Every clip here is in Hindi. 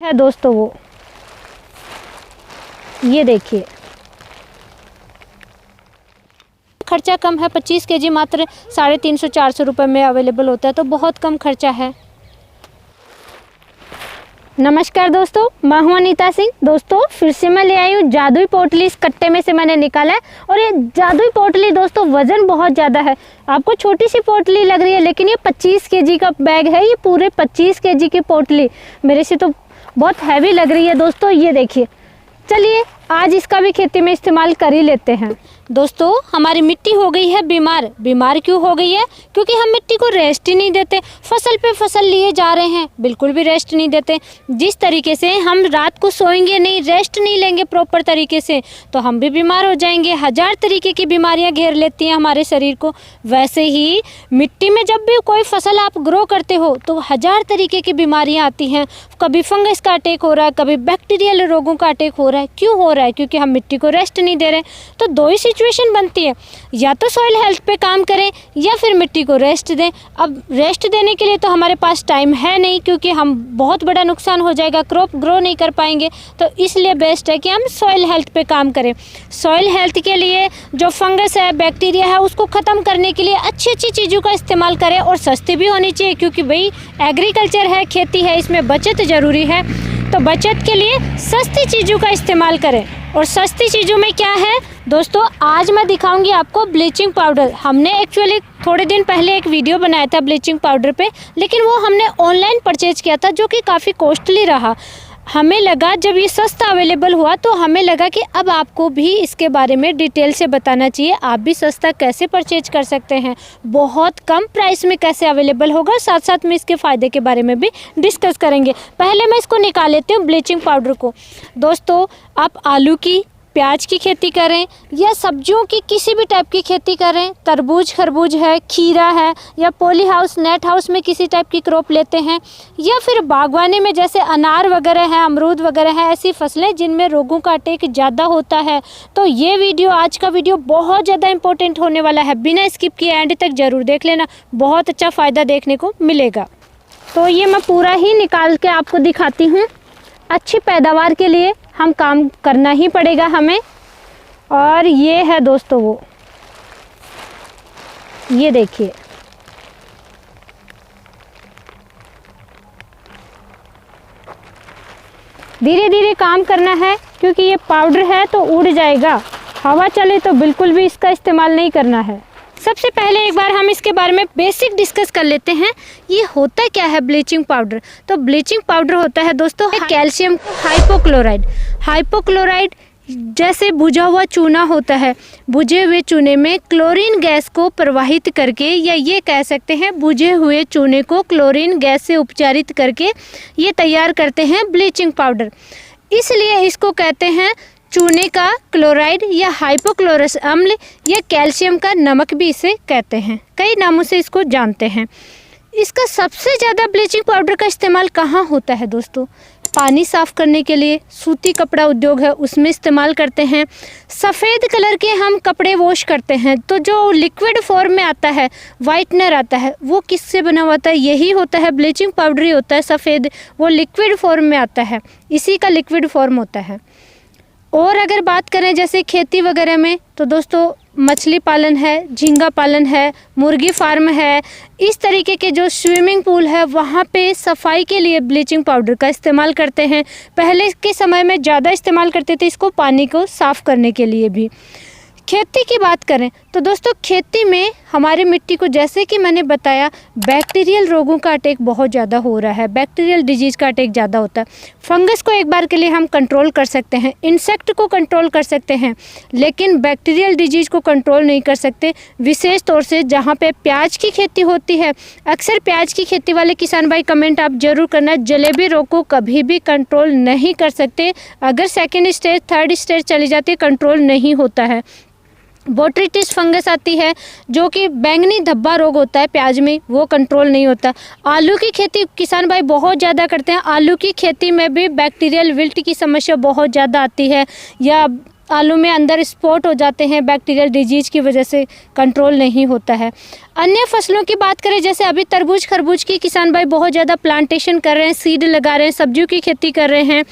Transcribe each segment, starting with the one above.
है दोस्तों वो, ये देखिए खर्चा कम है। 25 केजी मात्र 350-400 रुपये में अवेलेबल होता है, तो बहुत कम खर्चा है। नमस्कार दोस्तों, मैं हूं अनीता सिंह। दोस्तों फिर से मैं ले आई हूँ जादुई पोटली। इस कट्टे में से मैंने निकाला है और ये जादुई पोटली दोस्तों वज़न बहुत ज़्यादा है। आपको छोटी सी पोटली लग रही है, लेकिन ये 25 केजी का बैग है। ये पूरे 25 केजी की पोटली मेरे से तो बहुत हैवी लग रही है दोस्तों। ये देखिए, चलिए आज इसका भी खेती में इस्तेमाल कर ही लेते हैं। दोस्तों हमारी मिट्टी हो गई है बीमार। बीमार क्यों हो गई है? क्योंकि हम मिट्टी को रेस्ट ही नहीं देते। फसल पे फसल लिए जा रहे हैं, बिल्कुल भी रेस्ट नहीं देते। जिस तरीके से हम रात को सोएंगे नहीं, रेस्ट नहीं लेंगे प्रॉपर तरीके से, तो हम भी बीमार हो जाएंगे। 1000 तरीके की बीमारियां घेर लेती हैं हमारे शरीर को। वैसे ही मिट्टी में जब भी कोई फसल आप ग्रो करते हो तो 1000 तरीके की बीमारियाँ आती हैं। कभी फंगस का अटैक हो रहा है, कभी बैक्टीरियल रोगों का अटैक हो रहा है। क्यों हो रहा है? क्योंकि हम मिट्टी को रेस्ट नहीं दे रहे। तो दो ही सिचुएशन बनती है, या तो सॉइल हेल्थ पे काम करें या फिर मिट्टी को रेस्ट दें। अब रेस्ट देने के लिए तो हमारे पास टाइम है नहीं, क्योंकि हम बहुत बड़ा नुकसान हो जाएगा, क्रॉप ग्रो नहीं कर पाएंगे। तो इसलिए बेस्ट है कि हम सॉइल हेल्थ पे काम करें। सॉइल हेल्थ के लिए जो फंगस है, बैक्टीरिया है, उसको ख़त्म करने के लिए अच्छी अच्छी चीज़ों का इस्तेमाल करें, और सस्ती भी होनी चाहिए, क्योंकि भाई एग्रीकल्चर है, खेती है, इसमें बचत ज़रूरी है। तो बचत के लिए सस्ती चीज़ों का इस्तेमाल करें। और सस्ती चीज़ों में क्या है दोस्तों, आज मैं दिखाऊंगी आपको ब्लीचिंग पाउडर। हमने एक्चुअली थोड़े दिन पहले एक वीडियो बनाया था ब्लीचिंग पाउडर पे, लेकिन वो हमने ऑनलाइन परचेज़ किया था, जो कि काफ़ी कॉस्टली रहा। हमें लगा जब ये सस्ता अवेलेबल हुआ तो हमें लगा कि अब आपको भी इसके बारे में डिटेल से बताना चाहिए। आप भी सस्ता कैसे परचेज कर सकते हैं, बहुत कम प्राइस में कैसे अवेलेबल होगा, साथ साथ में इसके फ़ायदे के बारे में भी डिस्कस करेंगे। पहले मैं इसको निकाल लेती हूँ ब्लीचिंग पाउडर को। दोस्तों आप आलू की, प्याज की खेती करें या सब्जियों की किसी भी टाइप की खेती करें, तरबूज खरबूज है, खीरा है, या पॉली हाउस नेट हाउस में किसी टाइप की क्रॉप लेते हैं, या फिर बागवानी में जैसे अनार वगैरह है, अमरूद वगैरह है, ऐसी फसलें जिनमें रोगों का अटैक ज़्यादा होता है, तो ये वीडियो, आज का वीडियो बहुत ज़्यादा इंपॉर्टेंट होने वाला है। बिना स्किप किए एंड तक ज़रूर देख लेना, बहुत अच्छा फ़ायदा देखने को मिलेगा। तो ये मैं पूरा ही निकाल के आपको दिखाती हूँ। अच्छी पैदावार के लिए हम काम करना ही पड़ेगा हमें। और ये है दोस्तों वो, ये देखिए, धीरे धीरे काम करना है, क्योंकि ये पाउडर है तो उड़ जाएगा, हवा चले तो बिल्कुल भी इसका इस्तेमाल नहीं करना है। सबसे पहले एक बार हम इसके बारे में बेसिक डिस्कस कर लेते हैं। ये होता क्या है ब्लीचिंग पाउडर? तो ब्लीचिंग पाउडर होता है दोस्तों कैल्शियम हाइपोक्लोराइड। हाइपोक्लोराइड जैसे बुझा हुआ चूना होता है, बुझे हुए चूने में क्लोरीन गैस को प्रवाहित करके, या ये कह सकते हैं बुझे हुए चूने को क्लोरीन गैस से उपचारित करके ये तैयार करते हैं ब्लीचिंग पाउडर। इसलिए इसको कहते हैं चूने का क्लोराइड या हाइपोक्लोरस अम्ल, या कैल्शियम का नमक भी इसे कहते हैं। कई नामों से इसको जानते हैं। इसका सबसे ज़्यादा ब्लीचिंग पाउडर का इस्तेमाल कहाँ होता है दोस्तों? पानी साफ़ करने के लिए, सूती कपड़ा उद्योग है उसमें इस्तेमाल करते हैं। सफ़ेद कलर के हम कपड़े वॉश करते हैं तो जो लिक्विड फॉर्म में आता है, वाइटनर आता है, वो किससे बना हुआ होता है? यही होता है, ब्लीचिंग पाउडर ही होता है सफ़ेद, वो लिक्विड फॉर्म में आता है, इसी का लिक्विड फॉर्म होता है। और अगर बात करें जैसे खेती वगैरह में, तो दोस्तों मछली पालन है, झींगा पालन है, मुर्गी फार्म है, इस तरीके के जो स्विमिंग पूल है वहाँ पे सफाई के लिए ब्लीचिंग पाउडर का इस्तेमाल करते हैं। पहले के समय में ज़्यादा इस्तेमाल करते थे इसको पानी को साफ़ करने के लिए भी। खेती की बात करें तो दोस्तों खेती में हमारी मिट्टी को, जैसे कि मैंने बताया, बैक्टीरियल रोगों का अटैक बहुत ज़्यादा हो रहा है, बैक्टीरियल डिजीज़ का अटैक ज़्यादा होता है। फंगस को एक बार के लिए हम कंट्रोल कर सकते हैं, इंसेक्ट को कंट्रोल कर सकते हैं, लेकिन बैक्टीरियल डिजीज़ को कंट्रोल नहीं कर सकते। विशेष तौर से जहाँ पे प्याज की खेती होती है, अक्सर प्याज की खेती वाले किसान भाई कमेंट आप ज़रूर करना, जलेबी रोग को कभी भी कंट्रोल नहीं कर सकते। अगर सेकेंड स्टेज, थर्ड स्टेज चली जाती है, कंट्रोल नहीं होता है। बोट्रिटिस फंगस आती है जो कि बैंगनी धब्बा रोग होता है प्याज में, वो कंट्रोल नहीं होता। आलू की खेती किसान भाई बहुत ज़्यादा करते हैं, आलू की खेती में भी बैक्टीरियल विल्ट की समस्या बहुत ज़्यादा आती है, या आलू में अंदर स्पॉट हो जाते हैं, बैक्टीरियल डिजीज की वजह से कंट्रोल नहीं होता है। अन्य फसलों की बात करें, जैसे अभी तरबूज खरबूज की किसान भाई बहुत ज़्यादा प्लांटेशन कर रहे हैं, सीड लगा रहे हैं, सब्जियों की खेती कर रहे हैं।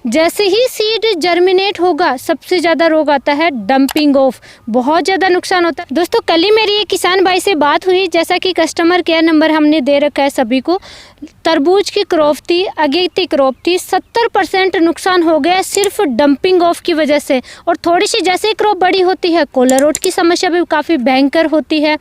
जैसे ही सीड जर्मिनेट होगा सबसे ज़्यादा रोग आता है डंपिंग ऑफ, बहुत ज़्यादा नुकसान होता है। दोस्तों कल ही मेरी एक किसान भाई से बात हुई, जैसा कि कस्टमर केयर नंबर हमने दे रखा है सभी को। तरबूज की क्रॉप थी, अगेती क्रॉप थी, 70% नुकसान हो गया सिर्फ डंपिंग ऑफ की वजह से। और थोड़ी सी जैसे क्रॉप बड़ी होती है, कॉलर रोट की समस्या भी काफ़ी भयंकर होती है,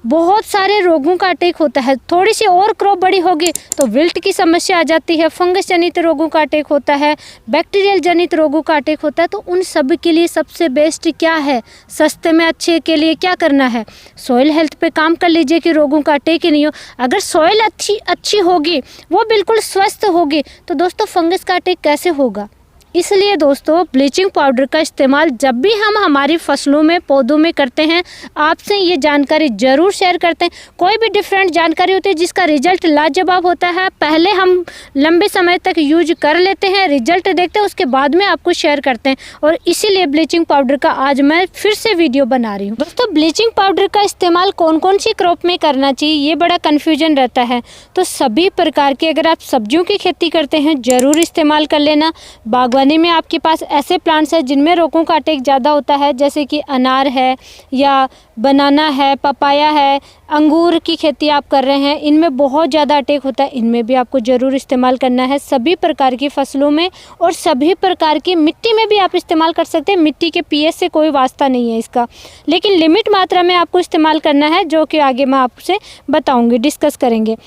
बहुत सारे रोगों का अटैक होता है। थोड़ी सी और क्रॉप बड़ी होगी तो विल्ट की समस्या आ जाती है, फंगस जनित रोगों का अटैक होता है, बैक्टीरियल जनित रोगों का अटैक होता है। तो उन सब के लिए सबसे बेस्ट क्या है, सस्ते में अच्छे के लिए क्या करना है, सॉइल हेल्थ पे काम कर लीजिए कि रोगों का अटैक ही नहीं हो। अगर सॉइल अच्छी होगी, वो बिल्कुल स्वस्थ होगी, तो दोस्तों फंगस का अटैक कैसे होगा। इसलिए दोस्तों ब्लीचिंग पाउडर का इस्तेमाल जब भी हम हमारी फसलों में पौधों में करते हैं, आपसे ये जानकारी ज़रूर शेयर करते हैं। कोई भी डिफरेंट जानकारी होती है जिसका रिजल्ट लाजवाब होता है, पहले हम लंबे समय तक यूज कर लेते हैं, रिजल्ट देखते हैं, उसके बाद में आपको शेयर करते हैं। और इसीलिए ब्लीचिंग पाउडर का आज मैं फिर से वीडियो बना रही हूँ। दोस्तों ब्लीचिंग पाउडर का इस्तेमाल कौन कौन सी क्रॉप में करना चाहिए, ये बड़ा कन्फ्यूजन रहता है। तो सभी प्रकार के, अगर आप सब्जियों की खेती करते हैं ज़रूर इस्तेमाल कर लेना। बागवानी में आपके पास ऐसे प्लांट्स हैं जिनमें रोगों का अटैक ज़्यादा होता है, जैसे कि अनार है या बनाना है, पपाया है, अंगूर की खेती आप कर रहे हैं, इनमें बहुत ज़्यादा अटैक होता है, इनमें भी आपको ज़रूर इस्तेमाल करना है। सभी प्रकार की फसलों में और सभी प्रकार की मिट्टी में भी आप इस्तेमाल कर सकते हैं। मिट्टी के पीएच से कोई वास्ता नहीं है इसका, लेकिन लिमिट मात्रा में आपको इस्तेमाल करना है, जो कि आगे मैं आपसे बताऊँगी, डिस्कस करेंगे।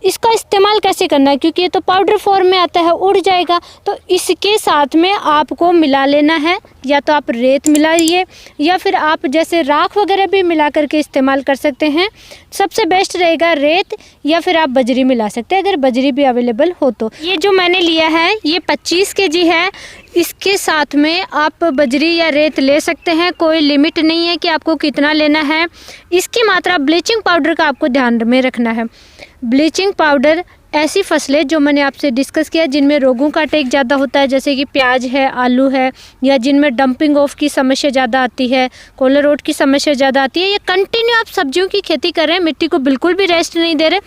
इसका इस्तेमाल कैसे करना है, क्योंकि ये तो पाउडर फॉर्म में आता है, उड़ जाएगा। तो इसके साथ में आपको मिला लेना है, या तो आप रेत मिलाइए या फिर आप जैसे राख वगैरह भी मिला करके इस्तेमाल कर सकते हैं। सबसे बेस्ट रहेगा रेत, या फिर आप बजरी मिला सकते हैं अगर बजरी भी अवेलेबल हो तो। ये जो मैंने लिया है ये 25 kg है, इसके साथ में आप बजरी या रेत ले सकते हैं, कोई लिमिट नहीं है कि आपको कितना लेना है। इसकी मात्रा ब्लीचिंग पाउडर का आपको ध्यान में रखना है। ब्लीचिंग पाउडर ऐसी फसलें जो मैंने आपसे डिस्कस किया जिनमें रोगों का अटैक ज़्यादा होता है, जैसे कि प्याज है, आलू है, या जिनमें डंपिंग ऑफ की समस्या ज़्यादा आती है, कॉलर रोट की समस्या ज़्यादा आती है, या कंटिन्यू आप सब्जियों की खेती कर रहे हैं, मिट्टी को बिल्कुल भी रेस्ट नहीं दे रहे,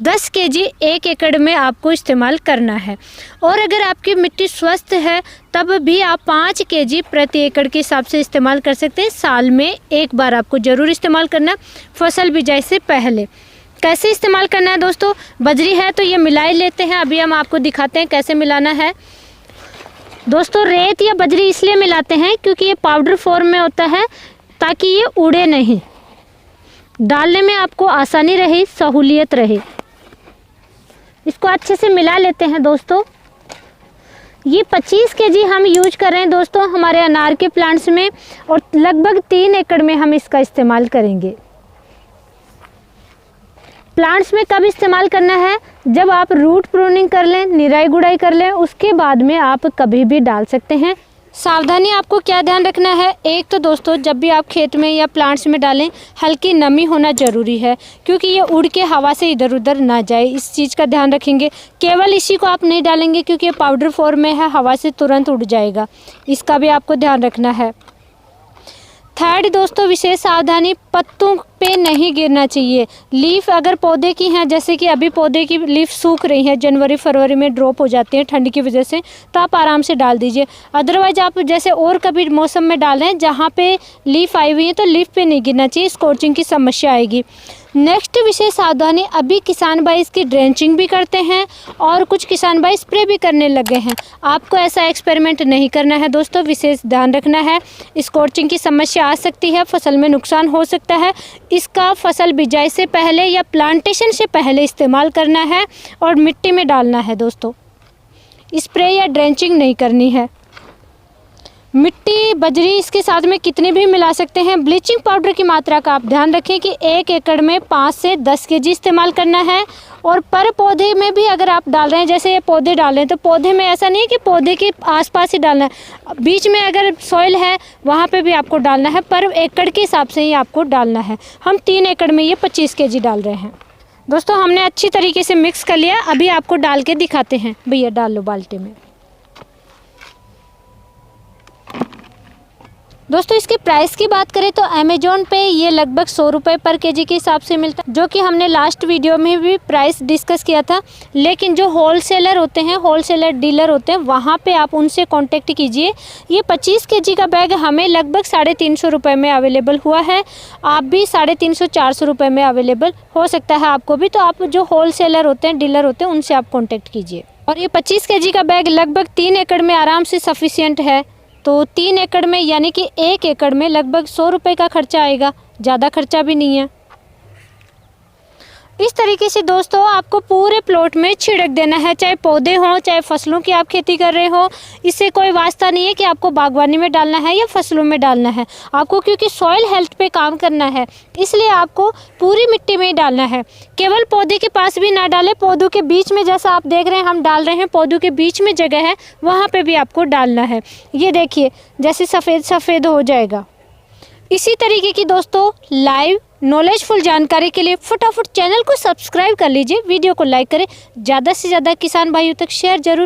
10 kg 1 एकड़ में आपको इस्तेमाल करना है। और अगर आपकी मिट्टी स्वस्थ है तब भी आप 5 kg प्रति एकड़ के हिसाब से इस्तेमाल कर सकते हैं। साल में एक बार आपको ज़रूर इस्तेमाल करना है, फसल बिजाई से पहले। कैसे इस्तेमाल करना है दोस्तों, बजरी है तो ये मिला ही लेते हैं, अभी हम आपको दिखाते हैं कैसे मिलाना है। दोस्तों रेत या बजरी इसलिए मिलाते हैं क्योंकि ये पाउडर फॉर्म में होता है, ताकि ये उड़े नहीं, डालने में आपको आसानी रहे, सहूलियत रहे। इसको अच्छे से मिला लेते हैं दोस्तों। ये 25 kg हम यूज कर रहे हैं दोस्तों हमारे अनार के प्लांट्स में, और लगभग 3 एकड़ में हम इसका इस्तेमाल करेंगे। प्लांट्स में कब इस्तेमाल करना है, जब आप रूट प्रूनिंग कर लें, निराई गुड़ाई कर लें, उसके बाद में आप कभी भी डाल सकते हैं। सावधानी आपको क्या ध्यान रखना है, एक तो दोस्तों जब भी आप खेत में या प्लांट्स में डालें हल्की नमी होना ज़रूरी है, क्योंकि ये उड़ के हवा से इधर उधर ना जाए, इस चीज़ का ध्यान रखेंगे। केवल इसी को आप नहीं डालेंगे क्योंकि ये पाउडर फॉर्म में है, हवा से तुरंत उड़ जाएगा, इसका भी आपको ध्यान रखना है। थर्ड दोस्तों विशेष सावधानी, पत्तों पे नहीं गिरना चाहिए। लीफ अगर पौधे की हैं, जैसे कि अभी पौधे की लीफ सूख रही है, जनवरी फरवरी में ड्रॉप हो जाती है ठंड की वजह से, तो आप आराम से डाल दीजिए। अदरवाइज आप जैसे और कभी मौसम में डाल रहे हैं जहाँ पे लीफ आई हुई है, तो लीफ पे नहीं गिरना चाहिए, स्कॉचिंग की समस्या आएगी। नेक्स्ट विशेष सावधानी, अभी किसान भाई इसकी ड्रेंचिंग भी करते हैं और कुछ किसान भाई स्प्रे भी करने लगे हैं। आपको ऐसा एक्सपेरिमेंट नहीं करना है दोस्तों, विशेष ध्यान रखना है। स्कॉचिंग की समस्या आ सकती है, फसल में नुकसान हो सकता है। इसका फसल बिजाई से पहले या प्लांटेशन से पहले इस्तेमाल करना है और मिट्टी में डालना है दोस्तों, स्प्रे या ड्रेंचिंग नहीं करनी है। मिट्टी बजरी इसके साथ में कितनी भी मिला सकते हैं। ब्लीचिंग पाउडर की मात्रा का आप ध्यान रखें कि 1 एकड़ में 5 से 10 kg इस्तेमाल करना है। और पर पौधे में भी अगर आप डाल रहे हैं, जैसे ये पौधे डाल रहे हैं, तो पौधे में ऐसा नहीं है कि पौधे के आसपास ही डालना है, बीच में अगर सॉइल है वहाँ पे भी आपको डालना है, पर एकड़ के हिसाब से ही आपको डालना है। हम 3 एकड़ में ये 25 kg डाल रहे हैं दोस्तों। हमने अच्छी तरीके से मिक्स कर लिया, अभी आपको डाल के दिखाते हैं। भैया डाल लो बाल्टी में। दोस्तों इसके प्राइस की बात करें तो अमेजोन पे ये लगभग 100 रुपये पर केजी के हिसाब से मिलता है, जो कि हमने लास्ट वीडियो में भी प्राइस डिस्कस किया था। लेकिन जो होलसेलर होते हैं, होलसेलर डीलर होते हैं, वहाँ पे आप उनसे कांटेक्ट कीजिए। ये 25 केजी का बैग हमें लगभग 350 रुपये में अवेलेबल हुआ है। आप भी 350-400 रुपये में अवेलेबल हो सकता है आपको भी। तो आप जो होलसेलर होते हैं, डीलर होते हैं, उनसे आप कॉन्टेक्ट कीजिए। और ये 25 केजी का बैग लगभग 3 एकड़ में आराम से सफिशियंट है। तो 3 एकड़ में यानी कि 1 एकड़ में लगभग 100 रुपये का खर्चा आएगा, ज़्यादा खर्चा भी नहीं है। इस तरीके से दोस्तों आपको पूरे प्लॉट में छिड़क देना है, चाहे पौधे हों, चाहे फसलों की आप खेती कर रहे हो। इससे कोई वास्ता नहीं है कि आपको बागवानी में डालना है या फसलों में डालना है आपको, क्योंकि सॉइल हेल्थ पे काम करना है, इसलिए आपको पूरी मिट्टी में ही डालना है। केवल पौधे के पास भी ना डालें, पौधों के बीच में, जैसा आप देख रहे हैं हम डाल रहे हैं, पौधों के बीच में जगह है, वहाँ पर भी आपको डालना है। ये देखिए जैसे सफ़ेद सफ़ेद हो जाएगा। इसी तरीके की दोस्तों लाइव नॉलेजफुल जानकारी के लिए फटाफट चैनल को सब्सक्राइब कर लीजिए, वीडियो को लाइक करें, ज़्यादा से ज़्यादा किसान भाइयों तक शेयर जरूर